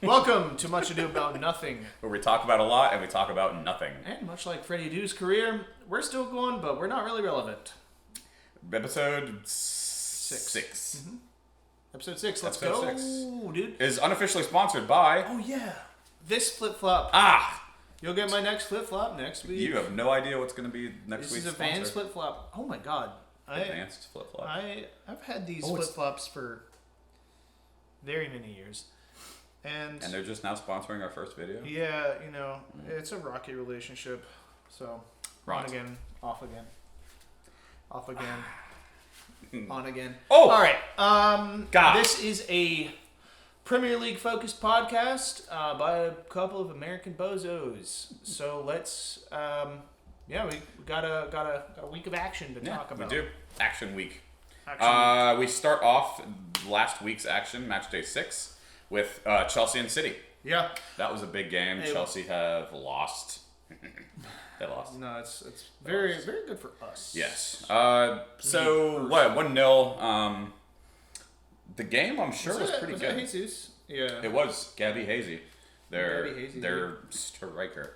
Welcome to Much Ado About Nothing. Where we talk about a lot and we talk about nothing. And much like Freddie Dou's career, we're still going, but we're not really relevant. Episode 6. Mm-hmm. Episode 6, let's Episode go, 6. dude. Is unofficially sponsored by... Oh, yeah. This flip-flop. You'll get my next flip-flop next week. You have no idea what's going to be next week's This is a Vans flip-flop. Oh, my God. Advanced flip-flop. I've had these flip-flops for very many years. And they're just now sponsoring our first video? Yeah, it's a rocky relationship. So, Right. on again, off again. Off again. On again. Oh! All right. God. This is a Premier League focused podcast by a couple of American bozos. So let's, we got a week of action to talk about. We do. Action week. Action We start off last week's action, Matchday 6, with Chelsea and City. Yeah. That was a big game. Chelsea have lost. They lost. No, it's very very good for us. Yes. So what? 1-0. The game, I'm sure, was pretty good. That Jesus? Yeah. It was Gabby Hazy. Gabby Hazy, Their striker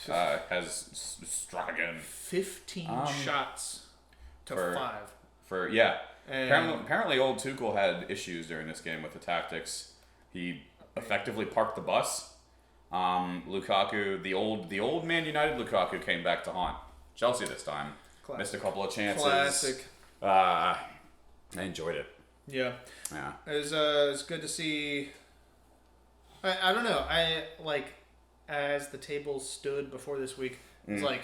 has struck again. 15 shots to 5. Apparently, old Tuchel had issues during this game with the tactics. He effectively parked the bus. Lukaku, the old Man United Lukaku, came back to haunt Chelsea this time. Classic. Missed a couple of chances. Classic. I enjoyed it. Yeah. Yeah. It was good to see. I don't know. As the tables stood before this week, it's like,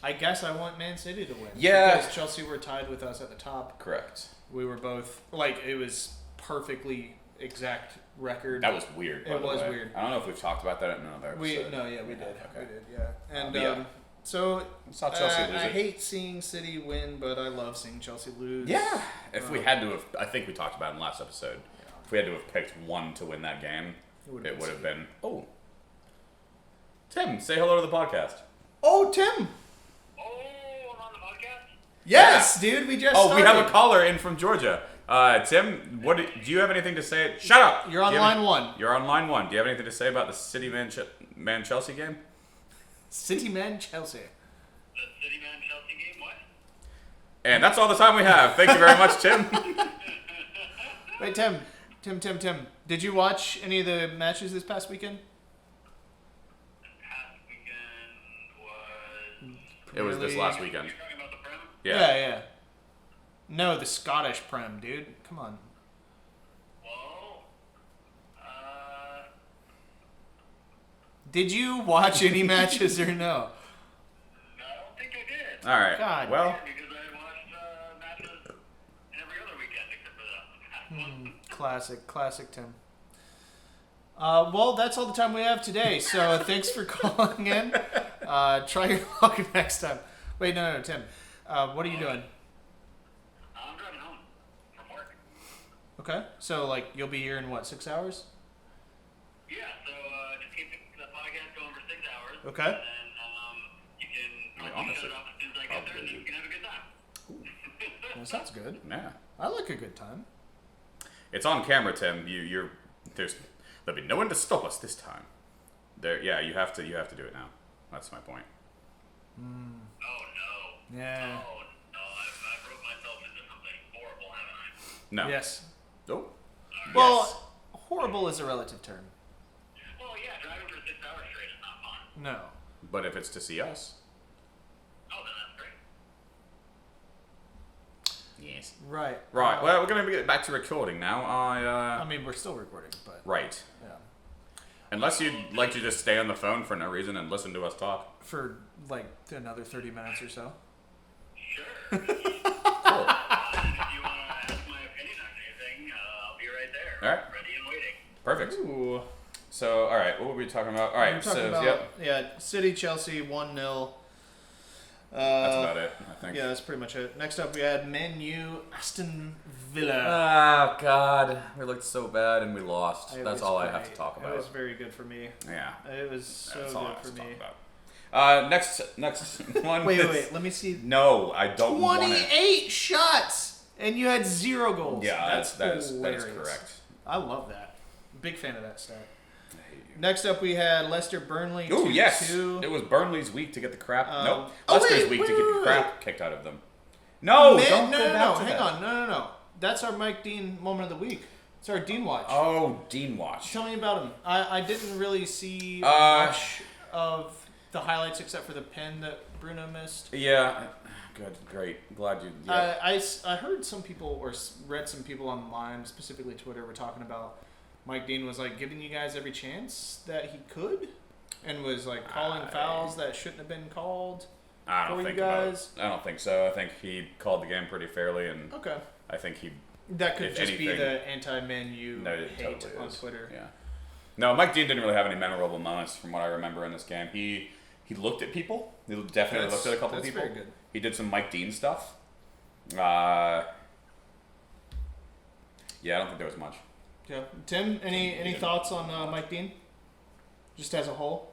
I guess I want Man City to win. Yeah. Because Chelsea were tied with us at the top. Correct. We were both, it was perfectly exact record. That was weird. It was weird. I don't know if we've talked about that in another episode. We did. Okay. We did, yeah. And, yeah. So, Saw Chelsea lose I it. hate seeing City win, but I love seeing Chelsea lose. Yeah. If we had to have, I think we talked about it in the last episode, if we had to have picked one to win that game, it would have been, Tim, say hello to the podcast. Oh, Tim! Oh, I'm on the podcast? Yes, dude, we just started. We have a caller in from Georgia. Tim, do you have anything to say? Shut up! You're on line 1. You're on line 1. Do you have anything to say about the City Man Chelsea game? City Man Chelsea. The City Man Chelsea game, what? And that's all the time we have. Thank you very much, Tim. Wait, Tim. Did you watch any of the matches this past weekend? Past weekend was... It was this last weekend. You're talking about the Prem? Yeah. No, the Scottish Prem, dude. Come on. Well, Did you watch any matches or no? I don't think I did. All right. God. Well, Yeah, because I watched matches every other weekend except for the past one. Classic Tim. Well, that's all the time we have today, so thanks for calling in. Try your luck next time. Wait, no, Tim. What are you doing? I'm driving home from work. Okay, so, you'll be here in, 6 hours? Yeah, so just keep the podcast going for 6 hours. Okay. And then you can shut it off as soon as I get there, and then we can have a good time. That sounds good. yeah. I like a good time. It's on camera, Tim. There'll be no one to stop us this time. You have to do it now. That's my point. Oh, no. Yeah. Oh, no. I broke myself into something horrible, haven't I? No. Yes. Oh. Well, Yes. horrible is a relative term. Well, yeah, driving for 6 hours straight is not fun. No. But if it's to see us. Oh, then that's great. Yes. Right. Right. Well, we're going to get back to recording now. I mean, we're still recording, but... Right. Yeah. Unless you'd like to just stay on the phone for no reason and listen to us talk. For, another 30 minutes or so. Sure. Cool. If you want to ask my opinion on anything, I'll be right there. All right. Ready and waiting. Perfect. Ooh. So, all right. What were we talking about? All right. We're talking So, about, yep. City, Chelsea, 1-0. That's about it, I think. Yeah, that's pretty much it. Next up, we had Man U, Aston Villa. Oh, God. We looked so bad and we lost. It That's was all I have great. to talk about. It was very good for me. Yeah. It was so That's all I good have for to talk me. about. Next one. Wait. Let me see. No, I don't want it. 28 shots, and you had 0 goals. Yeah, that is hilarious. correct. I love that. Big fan of that stat. Next up, we had Leicester Burnley. Oh, yes. 2-2. It was Burnley's week to get the crap. Nope. oh, Leicester's wait, week wait, to get the wait, crap kicked out of them. No, Man, don't no, go no, back no. to Hang that. on. No. That's our Mike Dean moment of the week. It's our Dean Watch. Oh, Dean Watch. Tell me about him. I didn't really see much of the highlights except for the pen that Bruno missed. Yeah. Good. Great. Glad you... Yeah. I heard some people or read some people online, specifically Twitter, were talking about Mike Dean was like giving you guys every chance that he could, and was like calling fouls that shouldn't have been called. I don't think so. I think he called the game pretty fairly, and Okay. I think he... That could If just be anything- the anti-Man U it hate totally on is. Twitter. Yeah. No, Mike Dean didn't really have any memorable moments from what I remember in this game. He looked at people. He definitely looked at a couple of people. That's very good. He did some Mike Dean stuff. Yeah, I don't think there was much. Yeah. Tim, any thoughts on Mike Dean? Just as a whole?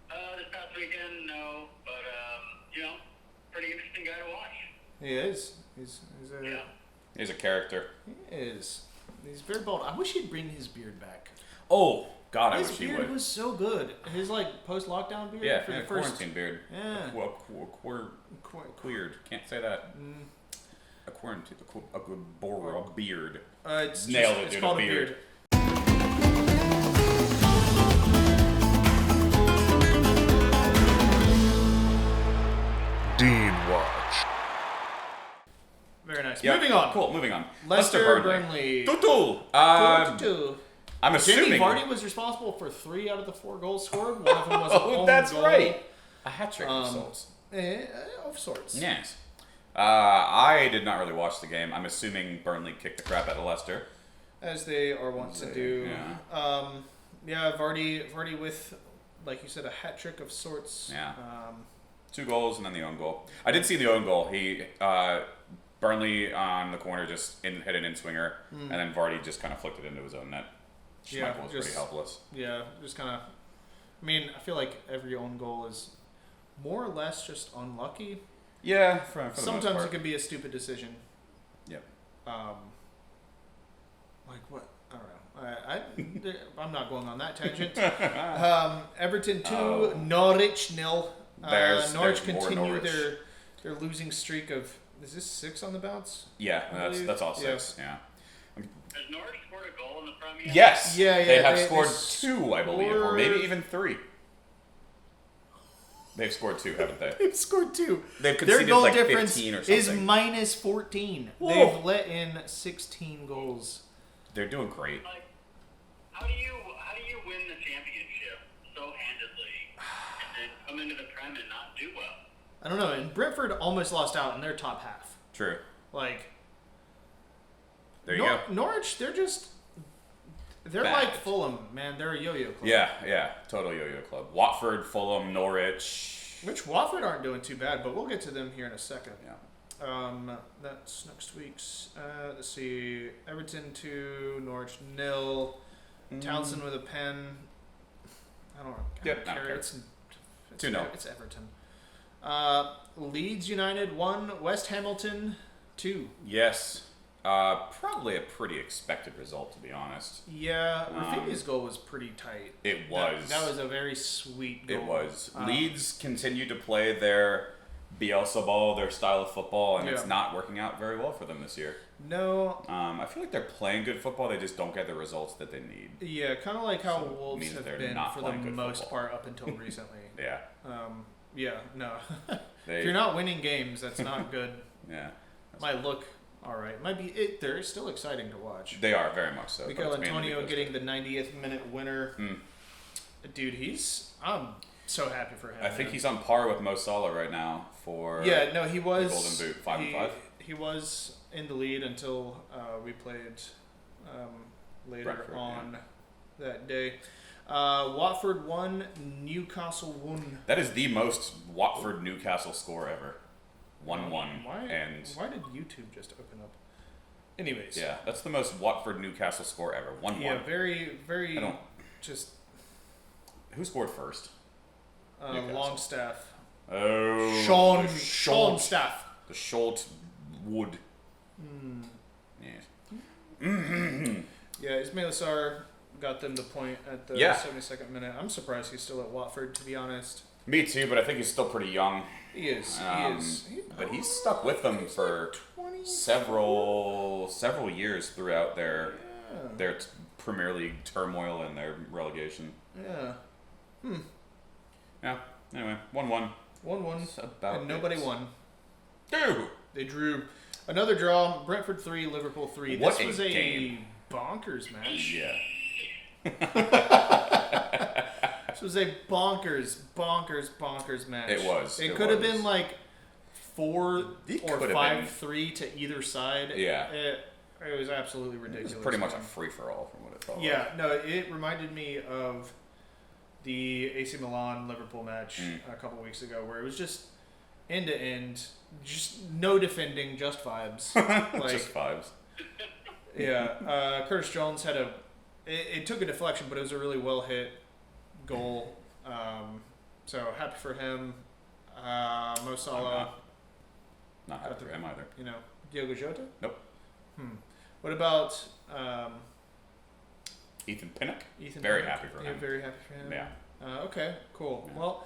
This past weekend, no, but pretty interesting guy to watch. He is. He's He's a character. He is. He's very bold. I wish he'd bring his beard back. Oh, God, I His wish he beard would. was so good. His post-lockdown beard Yeah, for the quarantine first beard. Yeah. Queered. Can't say that. A quarantine. A good beard. It's Nailed it, it's dude. called A beard. Dean Watch. Very nice. Yeah, Moving on. Cool. Moving on. Leicester Burnley. 2-2. 2-2. I'm assuming. Jamie Vardy was responsible for 3 out of the 4 goals scored. One of them was a own that's goal. right. A hat trick of sorts. Of sorts. Yes. I did not really watch the game. I'm assuming Burnley kicked the crap out of Leicester. As they are wont to do. Yeah. Vardy with, like you said, a hat trick of sorts. Yeah. 2 goals and then the own goal. I did see the own goal. He Burnley on the corner just hit an in-swinger, and then Vardy just kind of flicked it into his own net. Schmeichel was pretty helpless. Yeah, just kind of. I mean, I feel like every own goal is more or less just unlucky. Yeah, for the most Sometimes part. it can be a stupid decision. Yep. Like what? I don't know. I'm not going on that tangent. Everton 2, Norwich 0. Norwich There's more continue Norwich. their losing streak of. Is this 6 on the bounce? Yeah, that's all 6. Yeah. Has Norwich scored a goal in the Premier? Yes. Yeah, They have they scored 2, I believe, or maybe scored- even 3. They've scored 2, haven't they? They've scored 2. They've Their conceded goal like difference 15 or is something. minus 14. Whoa. They've let in 16 goals. They're doing great. Like, how do you win the championship so handedly and then come into the Prem and not do well? I don't know. And Brentford almost lost out in their top half. True. Like, There you go. Norwich, they're Bad. like Fulham, man. They're a yo-yo club. Yeah. Total yo-yo club. Watford, Fulham, Norwich. Which Watford aren't doing too bad, but we'll get to them here in a second. Yeah. That's next week's. Let's see. Everton 2, Norwich 0. Townsend with a pen. I don't know. Yep, I I don't care. It's 2-0. It's Everton. Leeds United 1, West Hamilton 2. Yes. Probably a pretty expected result, to be honest. Yeah, Rafinha's goal was pretty tight. It was. That was a very sweet goal. It was. Leeds continue to play their Bielsa ball, their style of football, and it's not working out very well for them this year. No. I feel like they're playing good football. They just don't get the results that they need. Yeah, kind of like how So it Wolves means have that they're been not for the playing good most football. part up until recently. Yeah. Yeah, no. They- If you're not winning games, that's not good. Yeah. Might look all right. Might be. They're still exciting to watch. They are very much so. Mikel but it's mainly Antonio because- getting the 90th minute winner. Dude, I'm so happy for him. I think man. he's on par with Mo Salah right now for. Yeah, no, he was Golden Boot, 5 and 5. He was in the lead until we played later Brentford, on that day. Watford 1, Newcastle 1. That is the most Watford Newcastle score ever. 1-1. Why did YouTube just open up? Anyways. Yeah, that's the most Watford Newcastle score ever. 1-1. Yeah, very, very. I don't- Just Who scored first? Newcastle. Longstaff. Oh. Sean the Scholt. Staff. The Scholt Wood. Yes. Yeah, Ismail Assar got them the point at the Yeah. 72nd minute. I'm surprised he's still at Watford, to be honest. Me too, but I think he's still pretty young. He is. But he's stuck with them for several years throughout their Premier League turmoil and their relegation. Yeah. Yeah. Anyway, 1-1. 1-1. About And nobody won. Dude. They drew another draw. Brentford 3, Liverpool 3. What This was a a game. bonkers match. Yeah. This was a bonkers match. It was. It could have been like 4 It or could have 5-3 to either side. Yeah. It was absolutely ridiculous. It was pretty much a free-for-all from what it felt Yeah, like. no, it reminded me of the AC Milan Liverpool match a couple weeks ago, where it was just end to end, just no defending, just vibes. Just vibes. Yeah, Curtis Jones had it took a deflection, but it was a really well hit goal. So happy for him. Mo Salah. Not happy for him either. You know, Diogo Jota. Nope. What about Ethan Pinnock? Ethan? Very Pinnock? happy for Yeah, him. very happy for him. Yeah. Okay. Cool. Yeah. Well.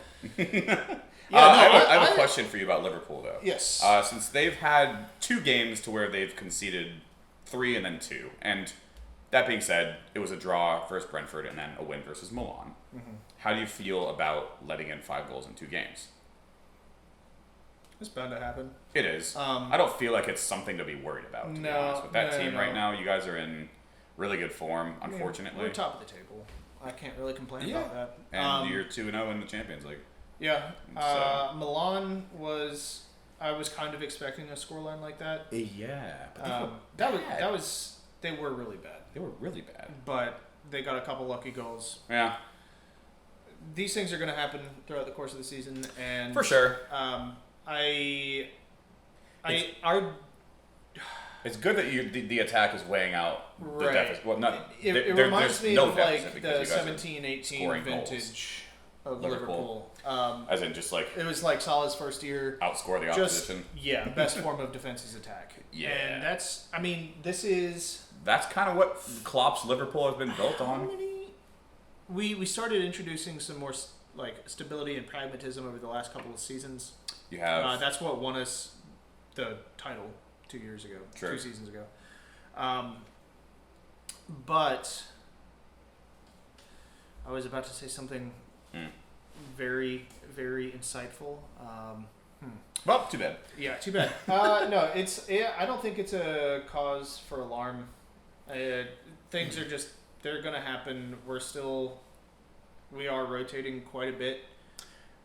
I have a question for you about Liverpool, though. Yes. Since they've had 2 games to where they've conceded 3 and then 2, and that being said, it was a draw versus Brentford and then a win versus Milan. How do you feel about letting in 5 goals in 2 games? It's bound to happen. It is. I don't feel like it's something to be worried about, to be honest. With that team right now, you guys are in really good form, unfortunately. We're top of the table. I can't really complain about that. And you're 2-0 in the Champions League. Yeah. So- Milan was. I was kind of expecting a scoreline like that. Yeah. That was. They were really bad, They were really bad. but they got a couple lucky goals. Yeah. These things are going to happen throughout the course of the season, and For sure. It's good that the attack is weighing out the Right. deficit. Well, not It reminds me of like the 17-18 scoring vintage of Liverpool. Liverpool. as in just like It was like Salah's first year. outscore the Just opposition. best form of defense is attack. Yeah. And that's. I mean, this is. That's kind of what Klopp's Liverpool has been built on. We started introducing some more like stability and pragmatism over the last couple of seasons. You have That's what won us the title 2 years ago, Sure. 2 seasons ago. But I was about to say something very, very insightful. well, too bad. Yeah, too bad. No, I don't think it's a cause for alarm. Things are just they're gonna happen. We are rotating quite a bit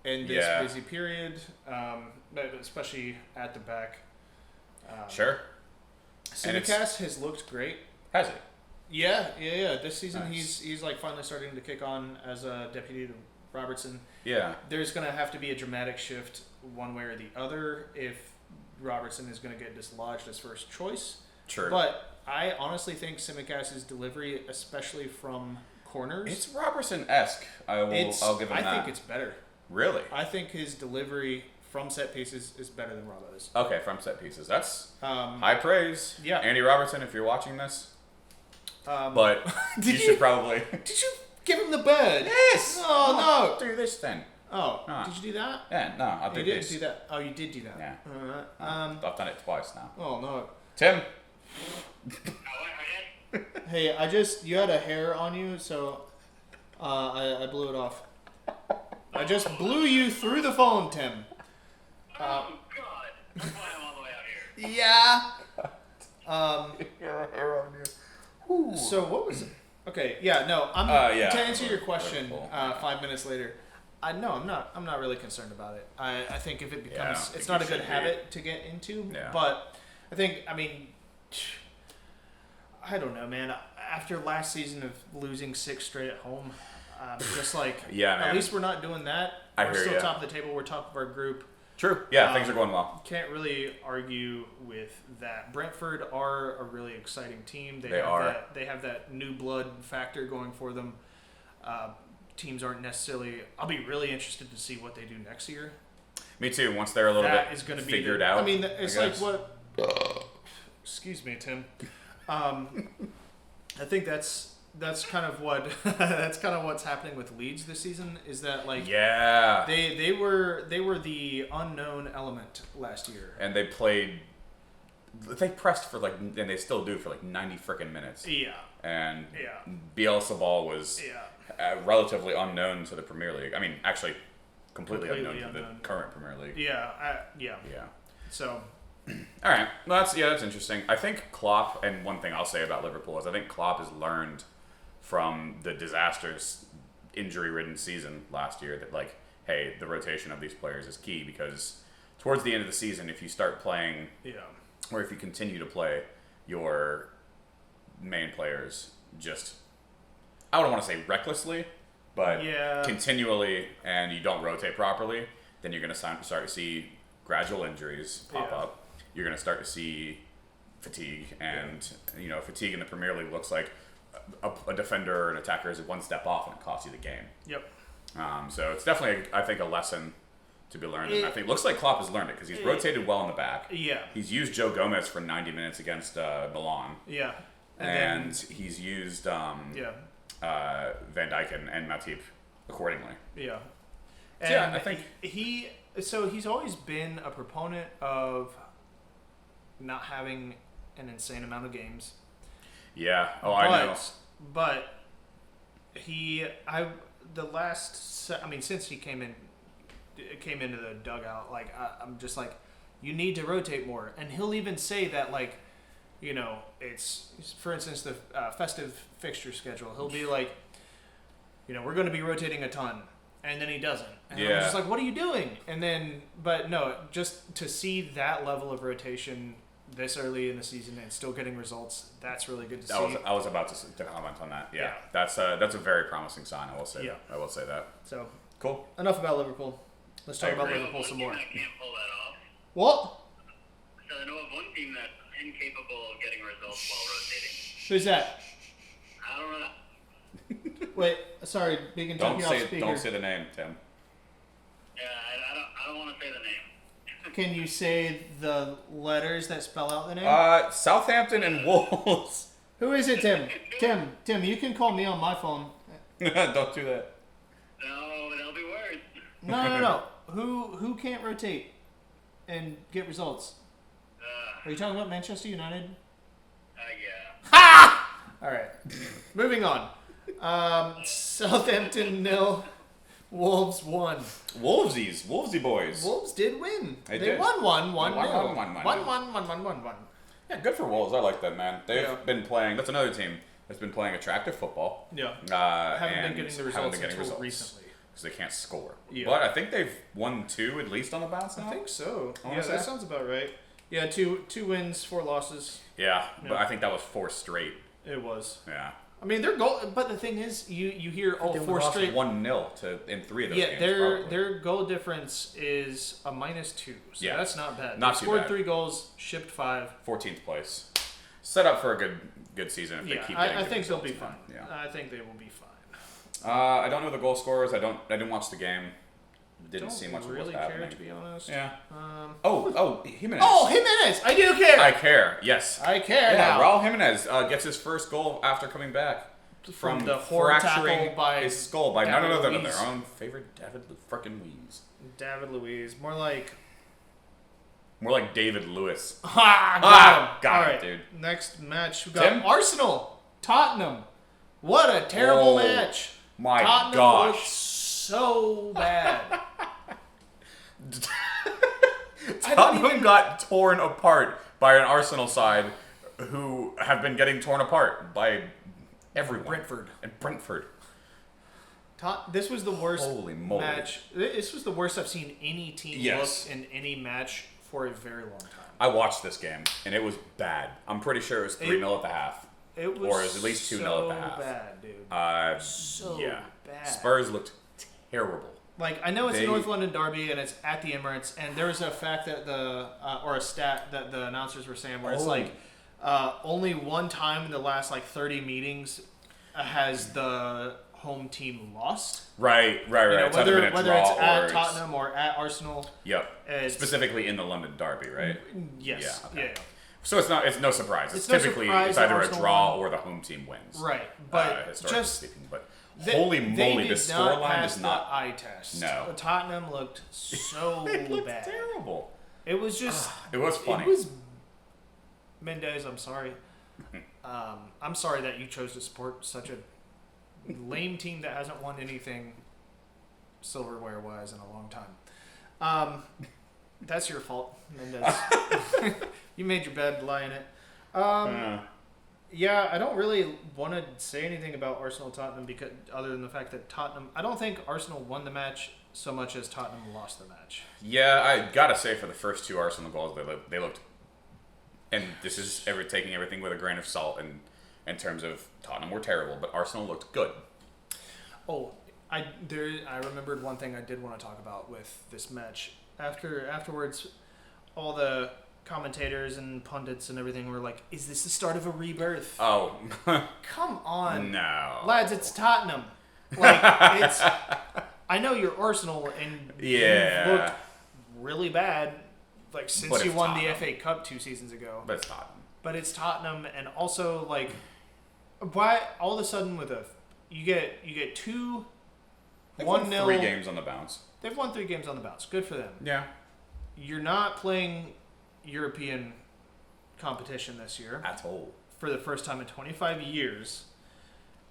in this Yeah. busy period, but especially at the back. Sure. And Simicast has looked great. Has it? Yeah. This season Nice. he's like finally starting to kick on as a deputy to Robertson. Yeah. There's gonna have to be a dramatic shift one way or the other if Robertson is gonna get dislodged as first choice. Sure. But I honestly think Simicast's delivery, especially from corners, It's Robertson-esque. I'll give him that. I think it's better. Really? I think his delivery from set pieces is better than Robbo's. Okay, from set pieces. That's Um, high praise. yeah. Andy Robertson, if you're watching this. Um, But you should probably... Did you give him the bird? Yes! Oh, no. Do this then. Oh, Ah. did you do that? Yeah, no, I'll do You didn't this. do that. Oh, you did do that. Yeah. Alright. I've done it twice now. Oh no. Tim? Hey, you had a hair on you, so I blew it off. I just blew you through the phone, Tim. Oh, God. That's why I'm all the way out here. Yeah. hair on you. So what was it? Okay, yeah, no. Yeah. To answer your question, Liverpool. 5 minutes later, I'm not really concerned about it. I think if it Yeah, I don't becomes, think it's not you a good should be. habit to get into. Yeah. But I mean, I don't know, man. After last season of losing 6 straight at home, just like Yeah, man. at least we're not doing that. I We're hear still ya. top of the table. We're top of our group. True. Yeah, things are going well. Can't really argue with that. Brentford are a really exciting team. They are. They have that new blood factor going for them. Teams aren't necessarily. I'll be really interested to see what they do next year. Me too, once they're a little That bit is going to be figured out. I mean, it's like guess. what. Excuse me, Tim. I think that's that's kind of what that's kind of what's happening with Leeds this season. Is that like they were the unknown element last year, and they pressed for like, and they still do for like 90 freaking minutes. Yeah. And Bielsa Ball was relatively unknown to the Premier League. I mean, actually, completely unknown to the current Premier League. Yeah. So, all right. Well, that's interesting. I think Klopp, and one thing I'll say about Liverpool is I think Klopp has learned from the disastrous, injury-ridden season last year that, like, hey, the rotation of these players is key, because towards the end of the season, if you start playing, or if you continue to play your main players just, I don't want to say recklessly, but continually, and you don't rotate properly, then you're going to start to see gradual injuries pop up. You're going to start to see fatigue, and fatigue in the Premier League looks like a defender or an attacker is one step off and it costs you the game. Yep. So it's definitely, I think, a lesson to be learned. And I think it looks like Klopp has learned it because he's rotated well in the back. Yeah. He's used Joe Gomez for 90 minutes against Milan. Yeah. And he's used Van Dijk and Matip accordingly. Yeah. And I think he's always been a proponent of not having an insane amount of games. Yeah. I know. But since he came into the dugout, like I'm just like, you need to rotate more, and he'll even say that, like, it's, for instance, the festive fixture schedule. He'll be like, we're going to be rotating a ton, and then he doesn't. And I'm just like, what are you doing? And then, but no, just to see that level of rotation this early in the season and still getting results, that's really good to see. I was about to comment on that. Yeah. That's a very promising sign. I will say. Yeah. I will say that. So cool. Enough about Liverpool. Let's talk about Liverpool some more. I can't pull that off. What? So I know of one team that's incapable of getting results while rotating. Who's that? I don't know. Wait, sorry, big and talking off speaker. Don't say the name, Tim. Yeah, I don't want to say the name. Can you say the letters that spell out the name? Southampton and Wolves. Who is it, Tim? Tim, you can call me on my phone. Don't do that. No, that'll be worse. No. Who can't rotate and get results? Are you talking about Manchester United? Yeah. Ha! All right. Moving on. Southampton 0, Wolves 1. Wolvesy boys. Wolves did win. They did. Did. Won 1-0. Won. Yeah, good for Wolves. I like that, man. They've been playing. That's another team that's been playing attractive football. Yeah. Haven't been getting the results until recently. Because they can't score. Yeah. But I think they've won 2 at least on the bounce now. I think so. That sounds about right. Yeah, two wins, 4 losses. Yeah, but I think that was 4 straight. It was. Yeah. I mean, their goal, but the thing is, you hear 4 straight. 1-0 in 3 of those games. Yeah, their goal difference is a -2, so that's not bad. Not they too scored bad. 3 goals, shipped 5. 14th place. Set up for a good season if they keep getting I think they'll be results, fine. man. I think they will be fine. I don't know the goal scorers. I didn't watch the game. Didn't see much of really what's care, happening. to be honest. Yeah. Jimenez. Jimenez. Oh, Jimenez! I do care. I care. Yes. I care. Yeah, now. Raul Jimenez gets his first goal after coming back from the horror tackle by his skull by none other than Luiz. their own favorite David frickin' Luiz. David Luiz, more like David Lewis. Got him, right. dude. Next match, we got Arsenal, Tottenham. What a terrible match! My Tottenham gosh, looked so bad. Tottenham got torn apart by an Arsenal side who have been getting torn apart by everyone. Brentford. This was the worst Holy moly. match. This was the worst I've seen any team look in any match for a very long time. I watched this game, and it was bad. I'm pretty sure it was 3-0 at the half. It was or it was at least 2-0 at the half. Bad, dude. Bad. Spurs looked terrible. Like, I know it's a North London derby and it's at the Emirates, and there was a fact that or a stat that the announcers were saying where it's like only one time in the last 30 meetings has the home team lost. Right. Whether it's at Tottenham or at Arsenal. Yep. Specifically in the London derby, right? Yes. Yeah. Okay. So it's no surprise. It's no typically surprise it's either a Arsenal draw won. or the home team wins. Right, but historically just speaking, but holy moly, the scoreline is not the eye test. No. Tottenham looked so it looked bad. terrible. It was just. It was funny. It was. Mendez, I'm sorry. I'm sorry that you chose to support such a lame team that hasn't won anything silverware-wise in a long time. That's your fault, Mendez. You made your bed, lie in it. Yeah, I don't really want to say anything about Arsenal-Tottenham because other than the fact that Tottenham... I don't think Arsenal won the match so much as Tottenham lost the match. Yeah, I gotta say for the first two Arsenal goals, they looked... And this is taking everything with a grain of salt in terms of Tottenham were terrible, but Arsenal looked good. Oh, I remembered one thing I did want to talk about with this match. Afterwards, all the commentators and pundits and everything were like, "Is this the start of a rebirth?" Oh, come on, no, lads, it's Tottenham. Like it's. I know you're Arsenal and you look really bad. Like since you won the FA Cup 2 seasons ago. But it's Tottenham. But it's Tottenham, and also like, why all of a sudden with you get 2 1-0. 3 games on the bounce. They've won 3 games on the bounce. Good for them. Yeah. You're not playing European competition this year at all for the first time in 25 years.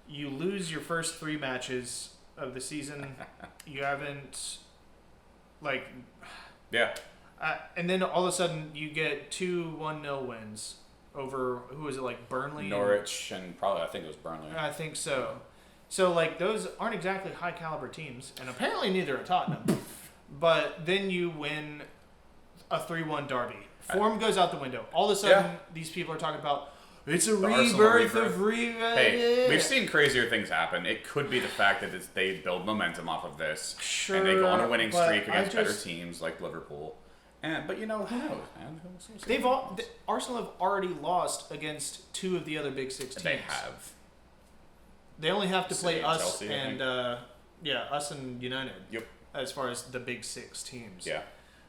You lose your first 3 matches of the season. You haven't yeah. And then all of a sudden you get 2 1-0 wins over who was it, like Burnley, Norwich, and probably I think it was Burnley. I think so. So like those aren't exactly high caliber teams, and apparently neither are Tottenham. But then you win a 3-1 derby. Form goes out the window. All of a sudden, these people are talking about it's a rebirth of Hey, we've seen crazier things happen. It could be the fact that they build momentum off of this, sure, and they go on a winning streak against better teams like Liverpool. But who knows, man? Arsenal have already lost against 2 of the other big 6 teams. They have. They only have to play us Chelsea, and us and United. Yep. As far as the big 6 teams. Yeah.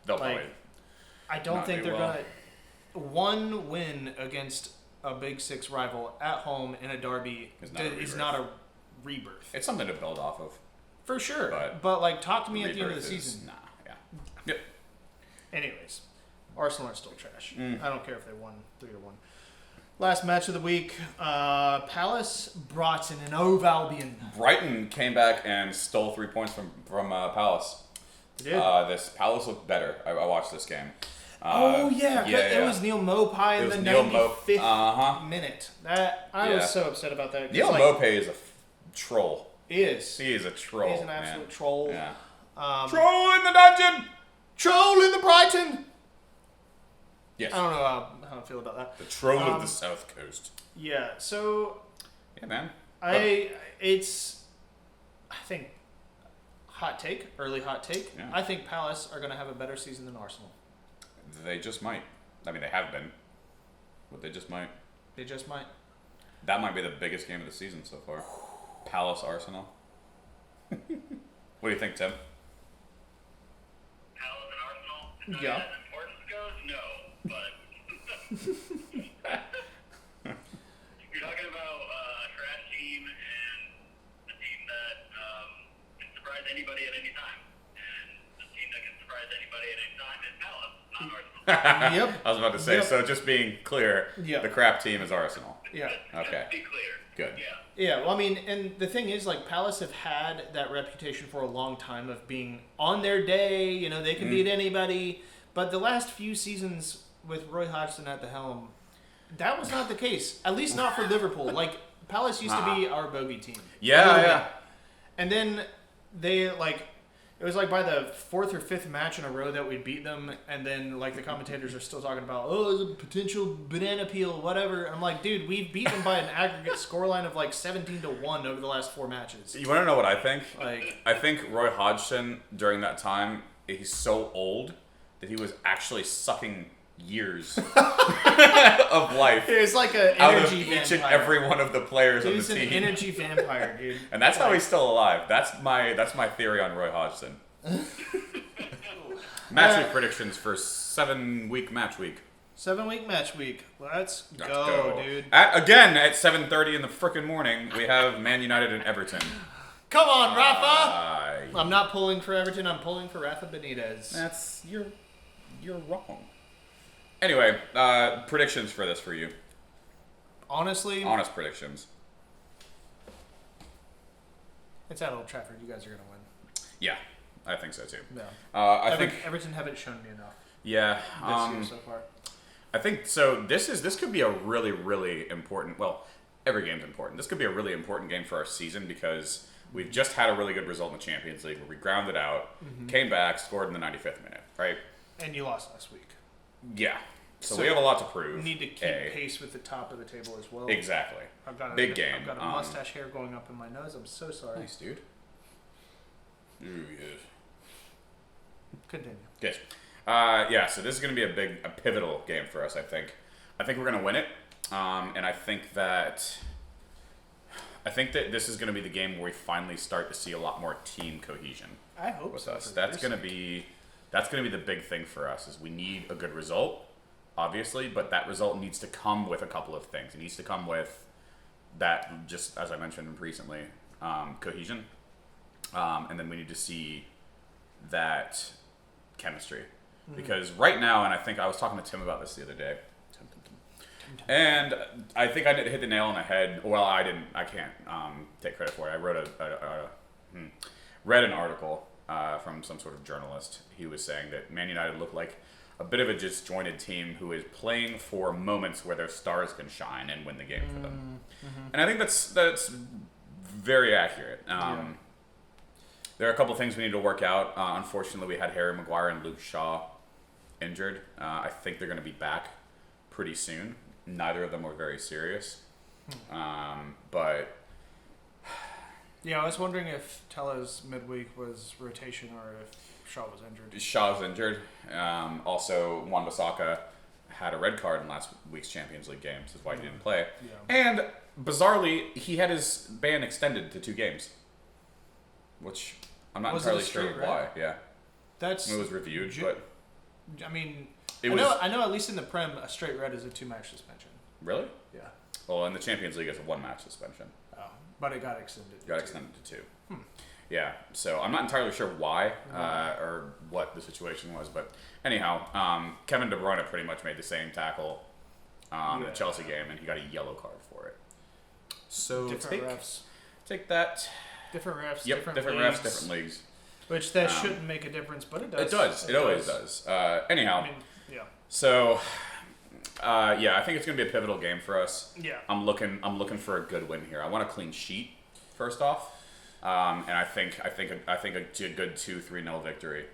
They'll probably. I don't think they're gonna. One win against a big 6 rival at home in a derby is not a rebirth. It's something to build off of. For sure. But like, talk to me at the end of the season. Nah. Yeah. Yep. Anyways, Arsenal are still trash. I don't care if they won 3-1. Last match of the week, Palace, Brighton, and Hove Albion. Brighton came back and stole 3 points from Palace. They did. This Palace looked better. I watched this game. It was Neil Maupay in the 95th minute. I was so upset about that. Neil Maupay is a troll. He is. He is a troll. He's an absolute troll. Yeah. Troll in the dungeon! Troll in the Brighton! Yes. I don't know how I feel about that. The troll of the South Coast. Yeah, so... Yeah, man. I think, early hot take. Yeah. I think Palace are going to have a better season than Arsenal. They just might. I mean, they have been. But they just might. They just might. That might be the biggest game of the season so far. Palace Arsenal. What do you think, Tim? Palace and Arsenal? Yeah. As importance goes, no. But you're talking about a trash team and a team that can surprise anybody at any time. And the team that can surprise anybody at any time is Palace, not Arsenal. Yep. I was about to say, so just being clear, Yep. the crap team is Arsenal. Yeah. Okay. Just be clear. Good. Yeah. Yeah, well, I mean, and the thing is, like, Palace have had that reputation for a long time of being on their day, they can beat anybody. But the last few seasons with Roy Hodgson at the helm, that was not the case. At least not for Liverpool. Like, Palace used to be our bogey team. Yeah. And then they, it was by the 4th or 5th match in a row that we beat them, and then the commentators are still talking about, there's a potential banana peel, whatever. And I'm like, dude, we've beat them by an aggregate scoreline of 17-1 over the last 4 matches. You want to know what I think? Like, I think Roy Hodgson during that time, he's so old that he was actually sucking years of life. it's like an out of energy each vampire. and every one of the players on the team. He's an energy vampire, dude. And that's how he's still alive. That's my theory on Roy Hodgson. Match week predictions for 7-week match week. 7-week match week. Let's Let's go, dude. Again, at 7:30 in the frickin' morning, we have Man United and Everton. Come on, Rafa! I'm not pulling for Everton. I'm pulling for Rafa Benitez. You're wrong. Anyway, predictions for this for you. Honestly, Honest predictions. it's at Old Trafford. You guys are gonna win. Yeah, I think so too. Yeah. I think Everton haven't shown me enough yeah. this year so far. I think so. This could be a really, really important. Well, every game's important. This could be a really important game for our season because we've just had a really good result in the Champions League where we grounded out, came back, scored in the 95th minute, right? And you lost last week. Yeah. So we have a lot to prove. We need to keep pace with the top of the table as well. Exactly. I've got Big game. I've got a mustache hair going up in my nose. I'm so sorry. Nice, dude. Ooh, yes. Continue. Good. Yeah, so this is going to be a pivotal game for us, I think. I think we're going to win it. And I think that this is going to be the game where we finally start to see a lot more team cohesion I hope with so. us. That's going to be the big thing for us is we need a good result, obviously, but that result needs to come with a couple of things. It needs to come with that, just as I mentioned recently, cohesion. And then we need to see that chemistry. Because right now, and I think I was talking to Tim about this the other day, and I think I hit the nail on the head. Well, I didn't. I can't take credit for it. I wrote read an article from some sort of journalist. He was saying that Man United looked like a bit of a disjointed team who is playing for moments where their stars can shine and win the game for them. And I think that's very accurate. There are a couple things we need to work out. Unfortunately, we had Harry Maguire and Luke Shaw injured. I think they're going to be back pretty soon. Neither of them were very serious. But yeah, I was wondering if Tella's midweek was rotation or if Shaw was injured. Shaw's injured. Also, Wan-Bissaka had a red card in last week's Champions League game. This is why he didn't play. Yeah. And bizarrely, he had his ban extended to 2 games, which I'm not Was it entirely a sure straight red? why. Yeah, That's. it was reviewed, but I mean, it I was know. At least in the Prem, a straight red is a 2-match suspension. really. Yeah. Well, in the Champions League, it's a 1-match suspension. Oh, but it got extended. Got extended to 2. Yeah, so I'm not entirely sure why or what the situation was, but anyhow, Kevin De Bruyne pretty much made the same tackle in the Chelsea game, and he got a yellow card for it. So Different refs. take that. Different refs. Yep, different refs, leagues, different leagues. Which that shouldn't make a difference, but it does. It does. It always does. Anyhow, I mean, yeah. so yeah, I think it's gonna be a pivotal game for us. Yeah. I'm looking for a good win here. I want a clean sheet first off, and I think a good 2-3-0 victory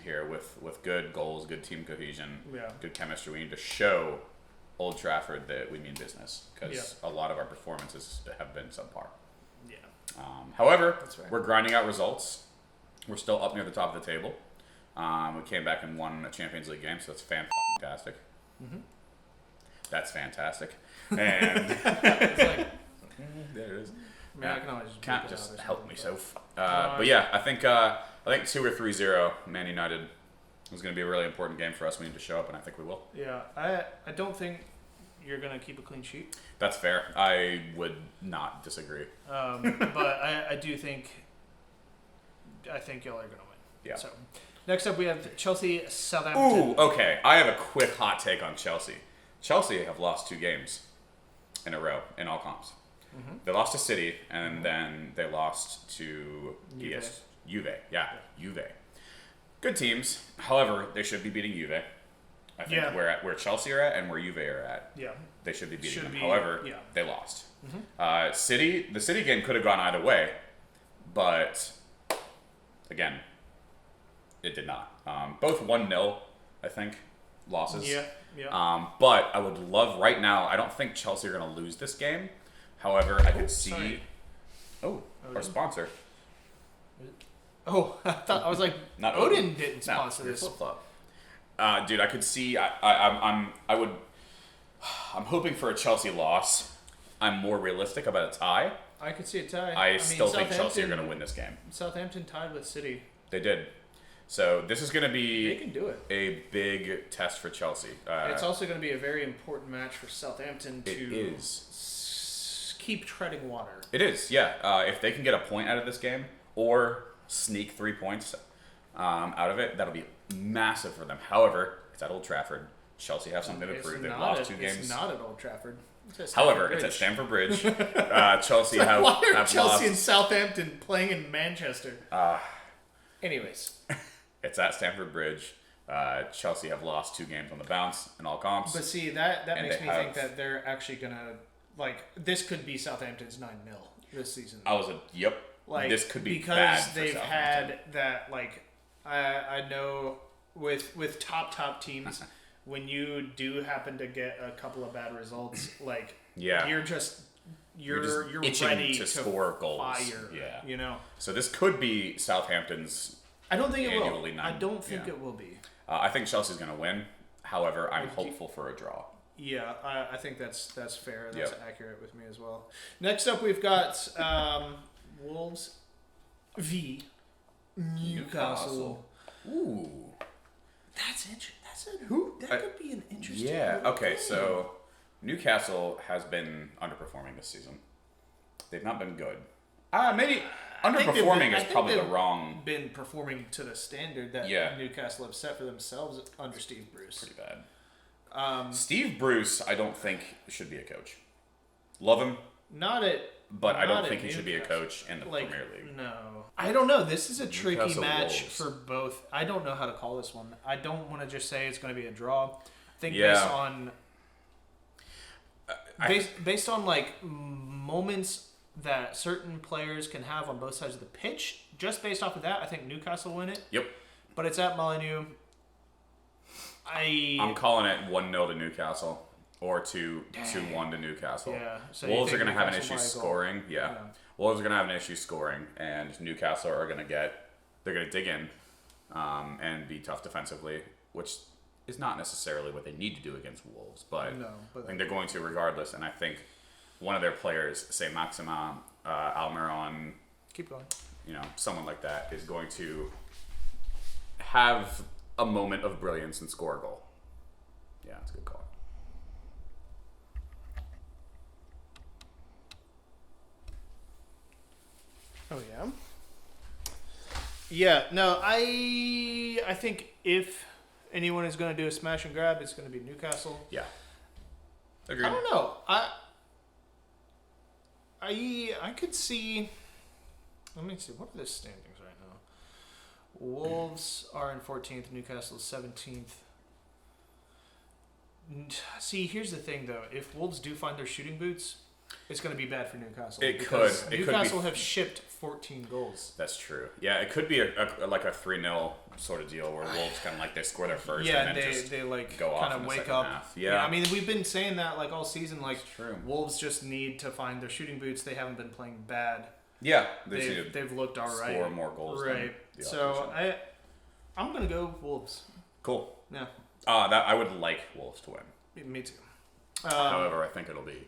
here with good goals, good team cohesion, good chemistry. We need to show Old Trafford that we mean business because a lot of our performances have been subpar. Yeah. However, right. we're grinding out results. We're still up near the top of the table. We came back and won a Champions League game, so that's fantastic. That's fantastic. And It's like, there it is. I mean, I can always Can't beat it just out or help something, me so. But yeah, I think 2 or 3-0 Man United is going to be a really important game for us. We need to show up, and I think we will. Yeah, I don't think you're gonna keep a clean sheet. That's fair. I would not disagree. But I do think. I think y'all are gonna win. Yeah. So, next up we have Chelsea Southampton. Ooh, okay. I have a quick hot take on Chelsea. Chelsea have lost 2 games in a row in all comps. They lost to City, and then they lost to Juve. Yeah, Juve. Good teams. However, they should be beating Juve. I think where Chelsea are at and where Juve are at, they should be beating them. However, they lost. The City game could have gone either way, but again, it did not. Both 1-0, I think, losses. Yeah. But I would love right now. I don't think Chelsea are going to lose this game. However, I could see. Sorry. Our sponsor. Oh, I was like, Not Odin didn't sponsor your this. flip-flop. Dude, I could see. I'm hoping for a Chelsea loss. I'm more realistic about a tie. I could see a tie. I still think Chelsea are going to win this game. Southampton tied with City. They did. So this is going to They be can do it. a big test for Chelsea. It's also going to be a very important match for Southampton It to is. keep treading water. It is, yeah. If they can get a point out of this game or sneak 3 points out of it, that'll be massive for them. However, it's at Old Trafford. Chelsea have something to prove. They've lost 2 games. It's not at Old Trafford. However, it's at Stamford Bridge. Chelsea have Why are have Chelsea lost. and Southampton playing in Manchester? Anyways. It's at Stamford Bridge. Chelsea have lost 2 games on the bounce in all comps. But see, that And makes they me think have- that they're actually going to, this could be Southampton's 9-0 this season. Yep. This could be bad because for they've Southampton. had that, I know with top teams, when you do happen to get a couple of bad results, Yeah. you're you're itching ready to score goals. fire. Yeah. So this could be Southampton's. I don't think it will. Annually I nine. don't think Yeah. it will be. I think Chelsea's going to win. However, I'm hopeful for a draw. Yeah, I think that's fair. That's Yep. accurate with me as well. Next up, we've got Wolves v Newcastle. Ooh. That's interesting. That could be an interesting. Yeah. little Okay. game. So Newcastle has been underperforming this season. They've not been good. Maybe underperforming is probably the wrong. Been performing to the standard that Yeah. Newcastle have set for themselves under Steve Bruce. Pretty bad. Steve Bruce, I don't think should be a coach. Love him, Not at. but I don't not think at he should be a Newcastle. coach in the Premier League. No, I don't know. This is a tricky Newcastle match Wolves. for both. I don't know how to call this one. I don't want to just say it's going to be a draw. I think Yeah. based on based on moments that certain players can have on both sides of the pitch, just based off of that, I think Newcastle win it. Yep. But it's at Molineux. I'm calling it 1-0 to Newcastle or 2-1 to Newcastle. Yeah, so you Wolves are think going to have an Newcastle issue by a goal. scoring. Yeah. Wolves are going to have an issue scoring, and Newcastle are going to they're going to dig in and be tough defensively, which is not necessarily what they need to do against Wolves, but No, but I think they're going to regardless. And I think one of their players, say Maximin Almiron, keep going. someone like that, is going to have a moment of brilliance and score a goal. Yeah, it's a good call. Oh yeah. Yeah. No, I think if anyone is going to do a smash and grab, it's going to be Newcastle. Yeah. Agreed. I don't know. I could see. Let me see. What are the standings right now? Wolves are in 14th. Newcastle is 17th. See, here's the thing though. If Wolves do find their shooting boots, it's going to be bad for Newcastle. It because could. It Newcastle could be. have shipped 14 goals. That's true. Yeah, it could be a 3-0 sort of deal where Wolves kind of they score their first Yeah, and then just they go off kind in of the wake second up. half. Yeah. I mean, we've been saying that all season. true. Wolves just need to find their shooting boots. They haven't been playing bad. Yeah, they need to They've looked all right. score more goals. than Right. the So opposition. I'm gonna go Wolves. Cool. Yeah, That I would like Wolves to win. me too. However, I think it'll be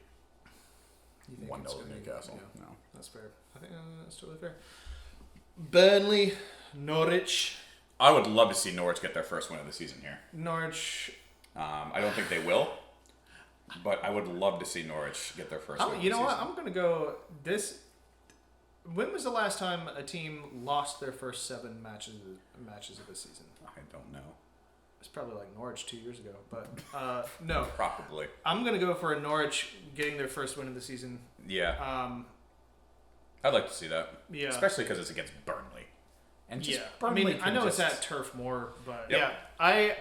You think 1-0 it's to gonna be- Newcastle. yeah, No. that's fair. I think that's totally fair. Burnley, Norwich. I would love to see Norwich get their first win of the season here. Norwich. I don't think they will, but I would love to see Norwich get their first win. You know of the what? season. I'm gonna go this. When was the last time a team lost their first 7 matches of the season? I don't know. It's probably Norwich 2 years ago, but no. Probably. I'm gonna go for a Norwich getting their first win of the season. Yeah. I'd like to see that. Yeah. Especially because it's against Burnley. And just Yeah, Burnley I know can it's just- at Turf Moor, but Yep. yeah, I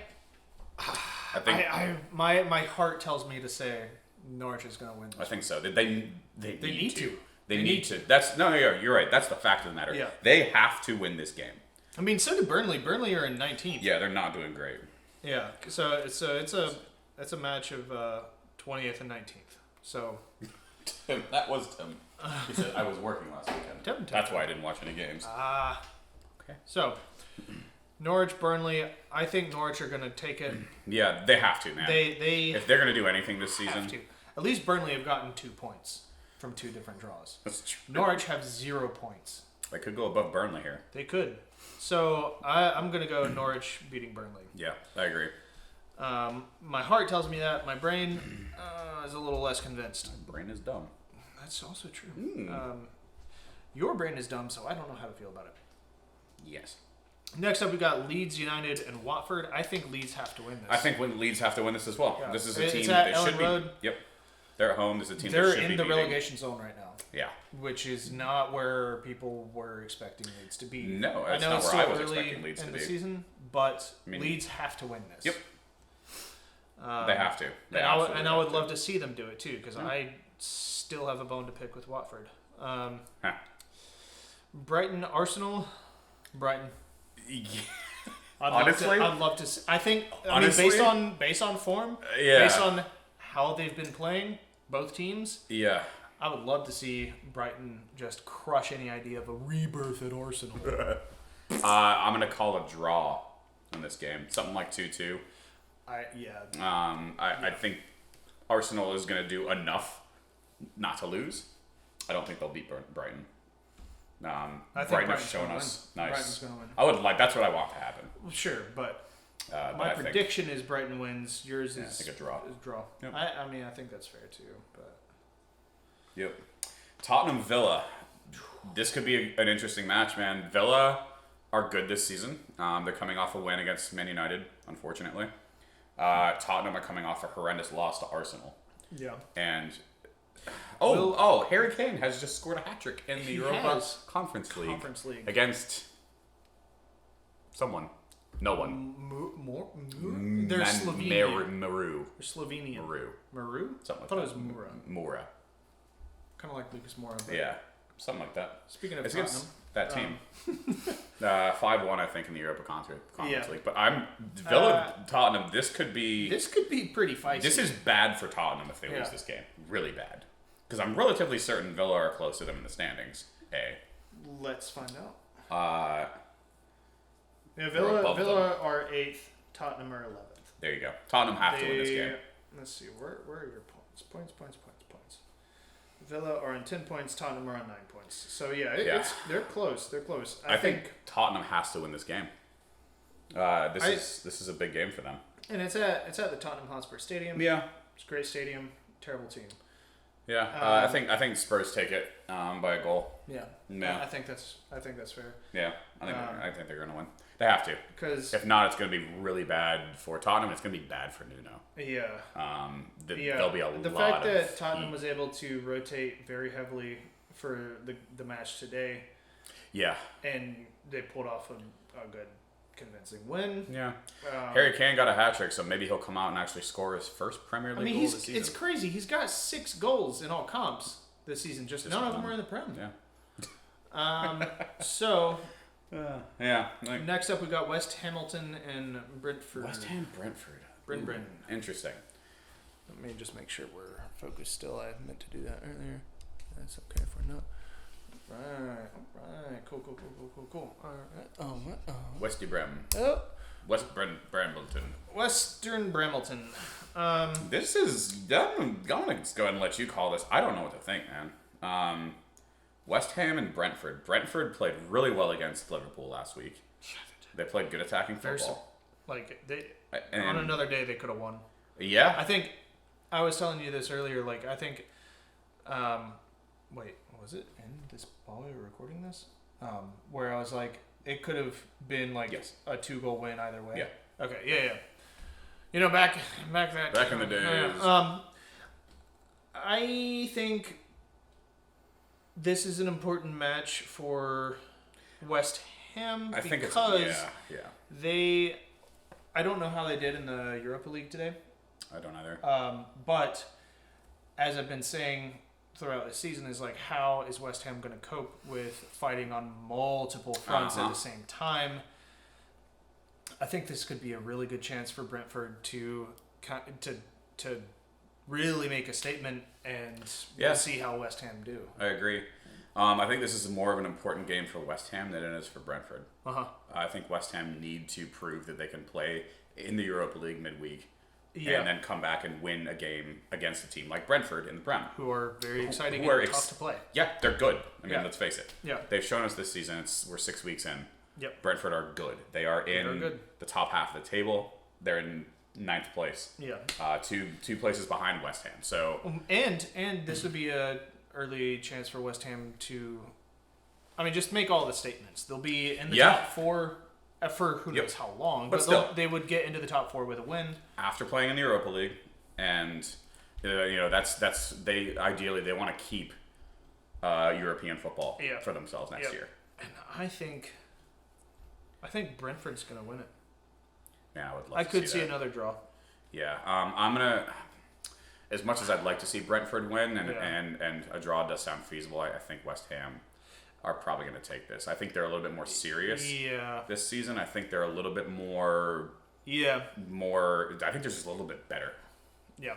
think my heart tells me to say Norwich is gonna win. I think so. They need to. They need to. That's you're right. That's the fact of the matter. Yeah. They have to win this game. I mean, so did Burnley. Burnley are in 19th. Yeah, they're not doing great. Yeah. So it's a match of 20th and 19th. So Tim, that was Tim. He said I was working last weekend. Tim. That's why I didn't watch any games. Okay. So Norwich, Burnley. I think Norwich are gonna take it. Yeah, they have to, man. They if they're gonna do anything this season, have to. At least Burnley have gotten 2 points from 2 different draws. that's true. Norwich have 0 points They could go above Burnley here. They could. So I'm going to go Norwich beating Burnley. Yeah, I agree. My heart tells me that. My brain is a little less convinced. My brain is dumb. That's also true. Your brain is dumb, so I don't know how to feel about it. Yes. Next up, we got Leeds United and Watford. I think Leeds have to win this. I think Leeds have to win this as well. Yeah. This is a It's team at that they Ellen should Road. be. Yep. They're at home. This is a team They're that should be in the beating. relegation zone right now. Yeah. Which is not where people were expecting Leeds to be. No, I that's know not it's where still I was early expecting Leeds in to the be. season, but I mean, Leeds have to win this. Yep. They have to. They And I absolutely would have to. love to see them do it too, because I still have a bone to pick with Watford. Brighton, Arsenal, Brighton. Honestly? I'd love to. I think. Honestly? based on form, Yeah. based on how they've been playing, both teams, Yeah. I would love to see Brighton just crush any idea of a rebirth at Arsenal. I'm gonna call a draw in this game. Something like 2-2. I think Arsenal is gonna do enough not to lose. I don't think they'll beat Brighton. I think Brighton have Brighton's shown gonna us win. nice. Brighton's gonna win. I would like. That's what I want to happen. Well, sure, but But my I think- prediction is Brighton wins. Yours I is think a draw. Is draw. Yep. I mean, I think that's fair too. But Yep. Tottenham Villa. This could be an interesting match, man. Villa are good this season. They're coming off a win against Man United, unfortunately. Tottenham are coming off a horrendous loss to Arsenal. yeah, And Harry Kane has just scored a hat trick in the He Europa has. Conference League League. against someone. No one. They're Slovenian. Maru. They're Slovenian. Maru. Maru? Something like I thought that. it was Mura. Mura. Kind of like Lucas Moura. But Yeah. Something like that. Speaking of It's Tottenham, against that team. 5-1, I think, in the Europa Conference Yeah. League. But Villa Tottenham. This could be. this could be pretty feisty. This is bad for Tottenham if they lose this game. Really bad. Because I'm relatively certain Villa are close to them in the standings. Let's find out. They're Villa above are 8th. Tottenham are 11th. There you go. Tottenham have to win this game. Let's see. Where are your points? Points. Villa are on 10 points. Tottenham are on 9 points. So they're close. They're close. I think Tottenham has to win this game. This is a big game for them. And it's at the Tottenham Hotspur Stadium. Yeah. It's a great stadium. Terrible team. Yeah. I think Spurs take it by a goal. Yeah. Yeah. I think that's fair. Yeah. I think they're going to win. They have to. Because If not, it's going to be really bad for Tottenham. It's going to be bad for Nuno. yeah. There'll be The lot fact of that Tottenham heat. was able to rotate very heavily for the match today, Yeah. and they pulled off a good, convincing win. Yeah. Um, Harry Kane got a hat trick, so maybe he'll come out and actually score his first Premier League goal of the season. it's crazy. He's got 6 goals in all comps this season. Just none of them are in the Prem. Yeah. So Yeah. next up, we got West Hamilton and Brentford. West Ham, Brentford. Brentford. Interesting. Let me just make sure we're focused still. I meant to do that earlier. That's okay if we're not. Right. Cool. All right. Westy Brem. Oh. Brambleton. Western Bramilton. This is. I'm going to go ahead and let you call this. I don't know what to think, man. West Ham and Brentford. Brentford played really well against Liverpool last week. They played good attacking football. On another day, they could have won. Yeah. I think I was telling you this earlier. Like, I think. Wait, was it in this while we were recording this? Where I was like, it could have been like a 2-goal win either way. Yeah. Okay. Yeah. You know, back in the days. I think this is an important match for West Ham I think because yeah. I don't know how they did in the Europa League today. I don't either. But as I've been saying throughout the season, is like, how is West Ham going to cope with fighting on multiple fronts at the same time? I think this could be a really good chance for Brentford to really make a statement, and we'll see how West Ham do. I agree. I think this is more of an important game for West Ham than it is for Brentford. I think West Ham need to prove that they can play in the Europa League midweek and then come back and win a game against a team like Brentford in the Prem. Who are very exciting who are and tough to play. Yeah, they're good. I mean, let's face it. Yeah. They've shown us this season, we're 6 weeks in. Yep. Brentford are good. They are in the top half of the table. They're in 9th place. Yeah. Two places behind West Ham. So and this would be a early chance for West Ham to, I mean, just make all the statements. They'll be in the top 4 for who knows how long, but still, they would get into the top 4 with a win after playing in the Europa League, and that's they ideally want to keep European football for themselves next year. And I think Brentford's going to win it. Yeah, I would love I to could see see another draw. Yeah, I'm gonna. As much as I'd like to see Brentford win, and a draw does sound feasible, I think West Ham are probably going to take this. I think they're a little bit more serious this season. I think they're a little bit more. Yeah. I think they're just a little bit better. Yeah.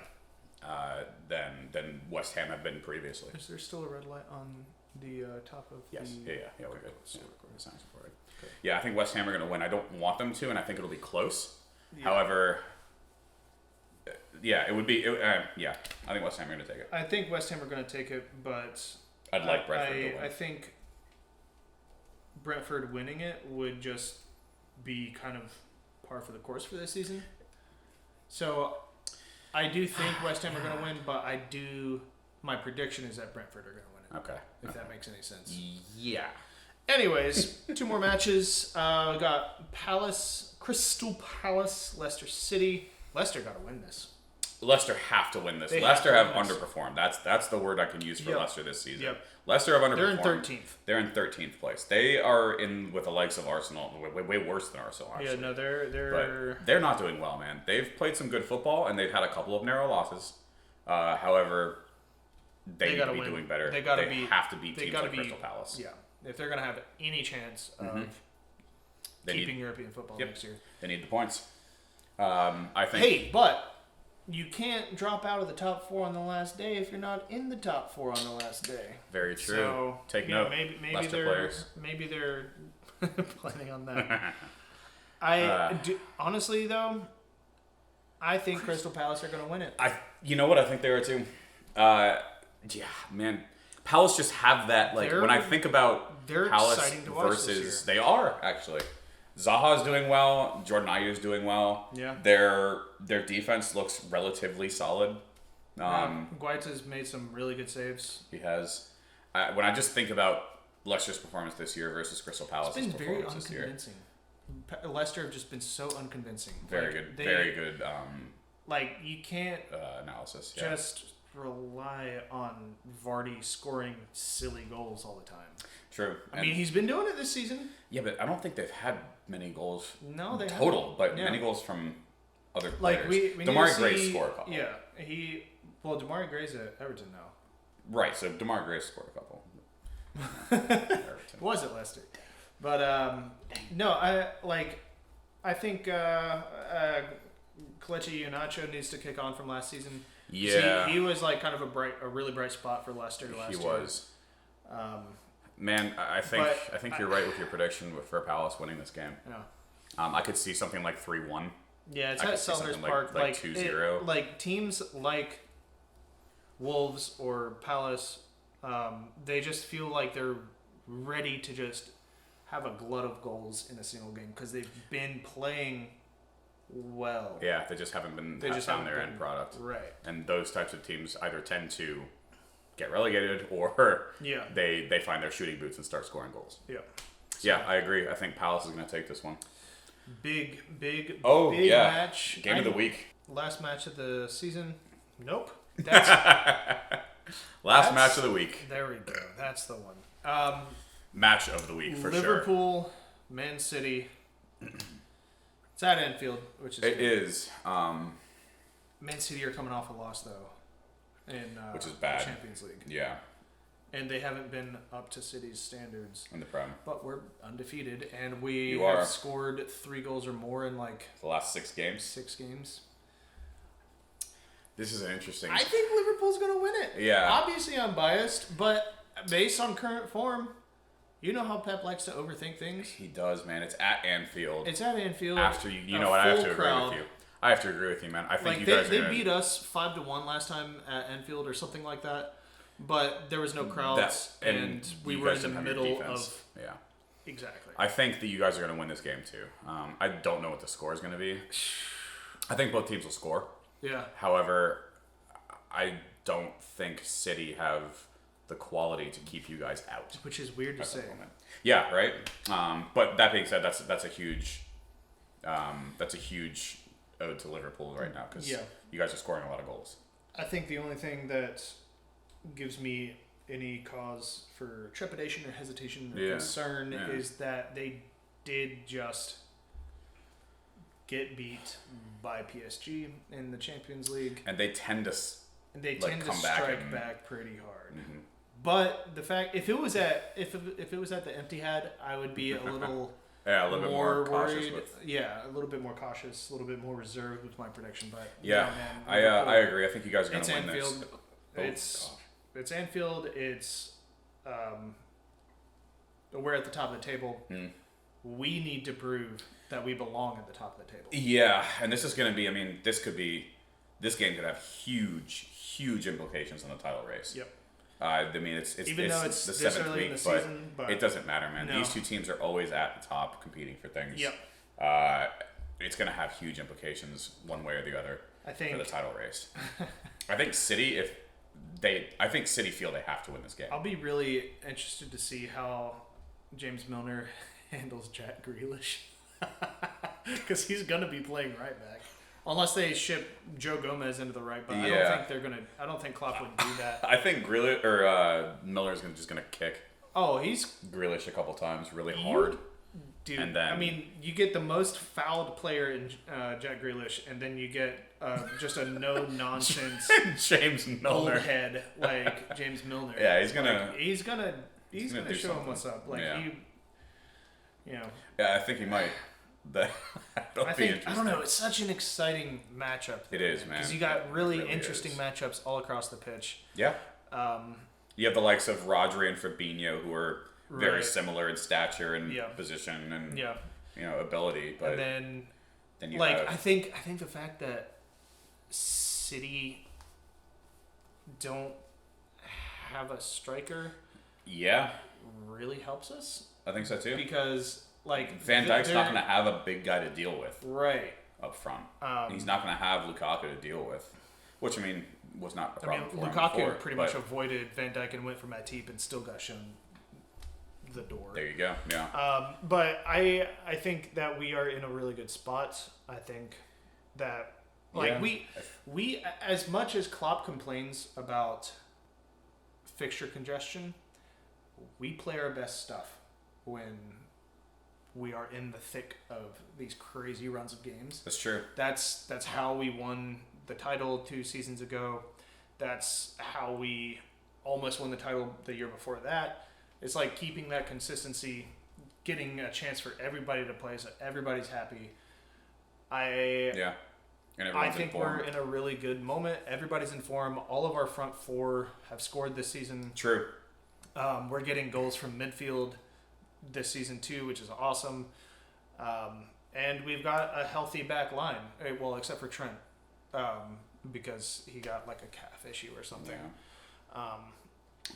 Than West Ham have been previously. Is there still a red light on the top of? Yes. Yeah. We're good. Yeah, I think West Ham are going to win. I don't want them to, and I think it'll be close. Yeah. However, it would be. I think West Ham are going to take it. I think West Ham are going to take it, but I'd like Brentford to win. I think Brentford winning it would just be kind of par for the course for this season. So I do think West Ham are going to win, but my prediction is that Brentford are going to win it. Okay. If that makes any sense. Yeah. Anyways, 2 more matches. We got Crystal Palace, Leicester City. Leicester got to win this. Leicester have to win this. Leicester have underperformed. That's the word I can use for Leicester this season. Yep. Leicester have underperformed. They're in 13th. They're in 13th place. They are in with the likes of Arsenal, way worse than Arsenal. Actually. Yeah, no, they're not doing well, man. They've played some good football and they've had a couple of narrow losses. However, they need to be doing better. They have to beat teams like Crystal Palace. Yeah, if they're going to have any chance of keeping European football next year, they need the points. I think. Hey, but you can't drop out of the top 4 on the last day if you're not in the top 4 on the last day. Very true. So, take note. Maybe they're planning on that. Honestly though, I think Crystal Palace are going to win it. You know what I think they are too. Man, Palace just have that when I think about Palace versus they are actually. Zaha's doing well. Jordan Ayew's doing well. Yeah. Their defense looks relatively solid. Guaita's made some really good saves. He has. When I just think about Leicester's performance this year versus Crystal Palace's performance this year. It's been very unconvincing. Leicester have just been so unconvincing. Very good. Very good. You can't analysis. Just rely on Vardy scoring silly goals all the time. True. I mean, he's been doing it this season. Yeah, but I don't think they've had many goals. No, they total, but many goals from other players. We Damari Gray scored a couple. Yeah, Damari Gray's at Everton now. Right, so Damari Gray scored a couple. Was it Leicester? But no, I think Kelechi Iheanacho needs to kick on from last season. Yeah, he was kind of a really bright spot for Leicester last year. He was. Man, I think you're right with your prediction for Palace winning this game. Yeah. I could see something like 3-1. Yeah, it's at Selhurst Park. Like 2-0. Teams like Wolves or Palace, they just feel like they're ready to just have a glut of goals in a single game because they've been playing well. Yeah, they just haven't been found their end product. Right. And those types of teams either tend to get relegated or they find their shooting boots and start scoring goals. Yeah. So, I agree. I think Palace is going to take this one. Big match. Game of the week. Last match of the season. Nope. Last match of the week. There we go. That's the one. Match of the week for Liverpool, Man City. It's at Anfield, which is it is. Man City are coming off a loss though, in which is bad. The Champions League. Yeah. And they haven't been up to City's standards in the Prem. But we're undefeated, and we have scored 3 goals or more in the last 6 games. 6 games. This is an interesting. I think Liverpool's going to win it. Yeah. Obviously, I'm biased, but based on current form, you know how Pep likes to overthink things. He does, man. It's at Anfield. It's at Anfield. After you know what? I have to agree with you. I have to agree with you, man. I think Like you guys they beat us 5-1 last time at Enfield or something like that, but there was no crowds and we you were guys in the didn't have your middle defense. of Yeah. exactly. I think that you guys are going to win this game too. I don't know what the score is going to be. I think both teams will score. Yeah. However, I don't think City have the quality to keep you guys out. Which is weird to at the say. moment. Yeah, right. But that being said, that's a huge ode to Liverpool right now because you guys are scoring a lot of goals. I think the only thing that gives me any cause for trepidation or hesitation or concern is that they did just get beat by PSG in the Champions League, and they tend to strike back pretty hard. Mm-hmm. But the fact, if it was at the Etihad, I would be a little a little bit more cautious worried. with. Yeah, a little bit more cautious, a little bit more reserved with my prediction. But man, I agree. I think you guys are going to win Anfield. this. It's Anfield. It's we're at the top of the table. We need to prove that we belong at the top of the table. Yeah, and this is going to be. I mean, this game could have huge implications on the title race. Yep. I mean, it's the 7th week, but it doesn't matter, man. No. These two teams are always at the top competing for things. Yep. It's going to have huge implications one way or the other for the title race. I think City, feel they have to win this game. I'll be really interested to see how James Milner handles Jack Grealish because he's going to be playing right back. Unless they ship Joe Gomez into the right, but I don't think they're gonna. I don't think Klopp would do that. I think Grealish or Miller's just gonna kick. Oh, he's Grealish a couple times really hard. Dude, and then, I mean, you get the most fouled player in Jack Grealish, and then you get just a no nonsense James Milner old head like James Milner. Yeah, he's gonna show him what's up. Like Yeah, I think he might. I don't know. It's such an exciting matchup. It is, man. Because you got really interesting matchups all across the pitch. Yeah. You have the likes of Rodri and Fabinho, who are very similar in stature and position and ability. But and then you I think the fact that City don't have a striker, really helps us. I think so too. Because Van Dijk's not going to have a big guy to deal with, right, up front. He's not going to have Lukaku to deal with, which was not a problem for him Lukaku before, pretty much avoided Van Dijk and went for Matip and still got shown the door. There you go. Yeah. But I think that we are in a really good spot. I think that we as much as Klopp complains about fixture congestion, we play our best stuff when we are in the thick of these crazy runs of games. That's true. That's how we won the title 2 seasons ago. That's how we almost won the title the year before that. It's like keeping that consistency, getting a chance for everybody to play so everybody's happy. And I think we're in a really good moment. Everybody's in form. All of our front four have scored this season. True. We're getting goals from midfield this season too, which is awesome. And we've got a healthy back line. Well, except for Trent, because he got like a calf issue or something. Yeah.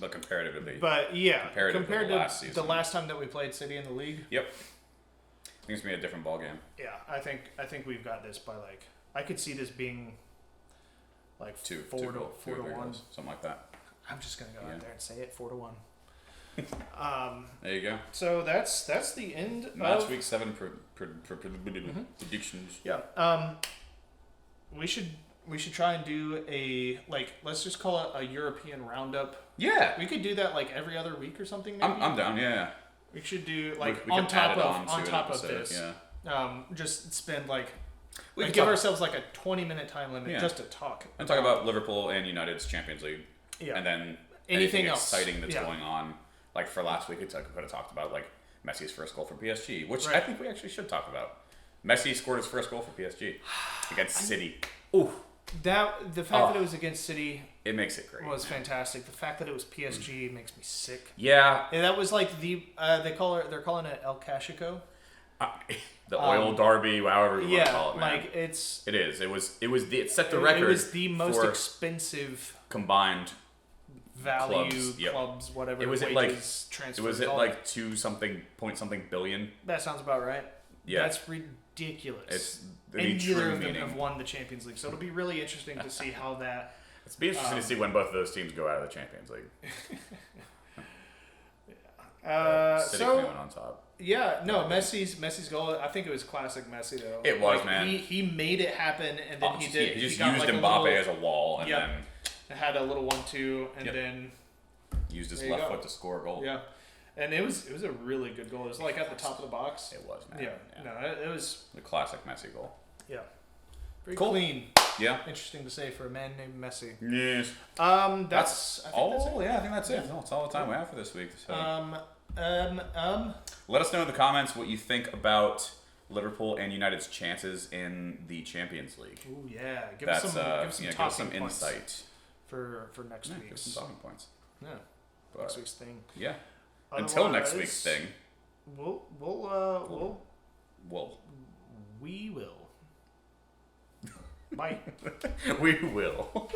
But comparatively. But yeah, compared to last season. The last time that we played City in the league. Yep. I think it's gonna be a different ball game. Yeah, I think we've got this by I could see this being like 4 to 1, something like that. I'm just gonna go out there and say it 4-1. There you go. So that's the end. Match week 7 predictions. Yeah. We should try and do a let's just call it a European roundup. Yeah. We could do that every other week or something. Maybe. I'm down. Yeah. We should do we on top of this. Yeah. Just spend we give ourselves a 20-minute time limit just to talk. And talk about Liverpool and United's Champions League. Yeah. And then anything else exciting that's going on. Like for last week, we could have talked about Messi's first goal for PSG, which I think we actually should talk about. Messi scored his first goal for PSG against City. Ooh, the fact that it was against City, it makes it great. Was fantastic. The fact that it was PSG makes me sick. Yeah, and that was they're calling it El Clasico. The oil derby, however you want to call it, man. like it is. It set the record. It was the most expensive combined value clubs, whatever. It was wages, at like transfers, it was at like point something billion. That sounds about right. Yeah, that's ridiculous. It's and neither of them have won the Champions League, so it'll be really interesting to see how that. It's be interesting to see when both of those teams go out of the Champions League. City coming on top. Yeah, no, Messi's goal. I think it was classic Messi though. It was, man. He made it happen, and then he just used Mbappe as a wall, and then had a little 1-2, and then used his left foot to score a goal. Yeah, and it was a really good goal. It was like at the top of the box. It was, man. Yeah. No, it was the classic Messi goal. Yeah, very clean. Yeah, interesting to say for a man named Messi. Yes. That's all. Yeah, I think that's it. That's all the time we have for this week. So. Let us know in the comments what you think about Liverpool and United's chances in the Champions League. Ooh, yeah. Give us some insight for next week. Give us some talking points. Yeah. Next week's thing. Yeah. Until next week's thing. We will. Bye. We will.